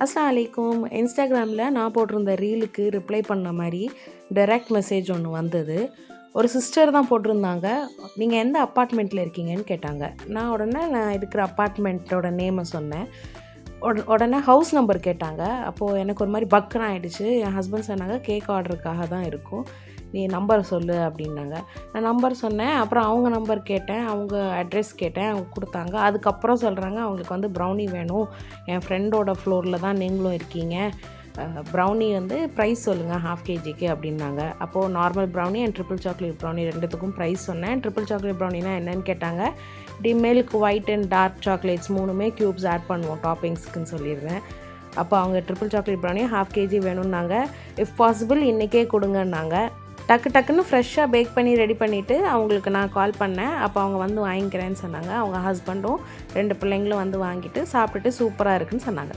அஸ்ஸலாமு அலைக்கும். இன்ஸ்டாகிராமில் நான் போட்டிருந்த ரீலுக்கு ரிப்ளை பண்ண மாதிரி டைரக்ட் மெசேஜ் ஒன்று வந்தது. ஒரு சிஸ்டர் தான் போட்டிருந்தாங்க. நீங்கள் எந்த அப்பார்ட்மெண்ட்டில் இருக்கீங்கன்னு கேட்டாங்க. நான் இருக்கிற அப்பார்ட்மெண்ட்டோட நேமை சொன்னேன். உடனே ஹவுஸ் நம்பர் கேட்டாங்க. அப்போது எனக்கு ஒரு மாதிரி பக்குன்னு ஆகிடுச்சு. என் ஹஸ்பண்ட் சொன்னாங்க கேக் ஆர்டருக்காக தான் இருக்கும், நீ நம்பர் சொல்லு அப்படின்னாங்க. நான் நம்பர் சொன்னேன். அப்புறம் அவங்க நம்பர் கேட்டேன், அவங்க அட்ரஸ் கேட்டேன், அவங்க கொடுத்தாங்க. அதுக்கப்புறம் சொல்கிறாங்க அவங்களுக்கு வந்து ப்ரௌனி வேணும், என் ஃப்ரெண்டோட ஃப்ளோரில் தான் நீங்களும் இருக்கீங்க, ப்ரௌனி வந்து ப்ரைஸ் சொல்லுங்கள் ½ kgக்கு அப்படின்னாங்க. அப்போது normal brownie and triple chocolate brownie ரெண்டுத்துக்கும் ப்ரைஸ் சொன்னேன். ட்ரிபிள் சாக்லேட் ப்ரௌனினா என்னன்னு கேட்டாங்க. Milk white and dark chocolates 3 cubes add பண்ணுவோம் டாப்பிங்ஸ்க்குன்னு சொல்லிடுறேன். அப்போ அவங்க ட்ரிபிள் சாக்லேட் ப்ரௌனி ½ kg வேணும்னாங்க. இஃப் பாசிபிள் இன்றைக்கே கொடுங்கன்னாங்க. டக்குன்னு ஃப்ரெஷ்ஷாக பேக் பண்ணி ரெடி பண்ணிவிட்டு அவங்களுக்கு நான் கால் பண்ணேன். அப்போ அவங்க வந்து வாங்கிக்கிறேன்னு சொன்னாங்க. அவங்க ஹஸ்பண்டும் 2 பிள்ளைங்களும் வந்து வாங்கிட்டு சாப்பிட்டுட்டு சூப்பராக இருக்குன்னு சொன்னாங்க.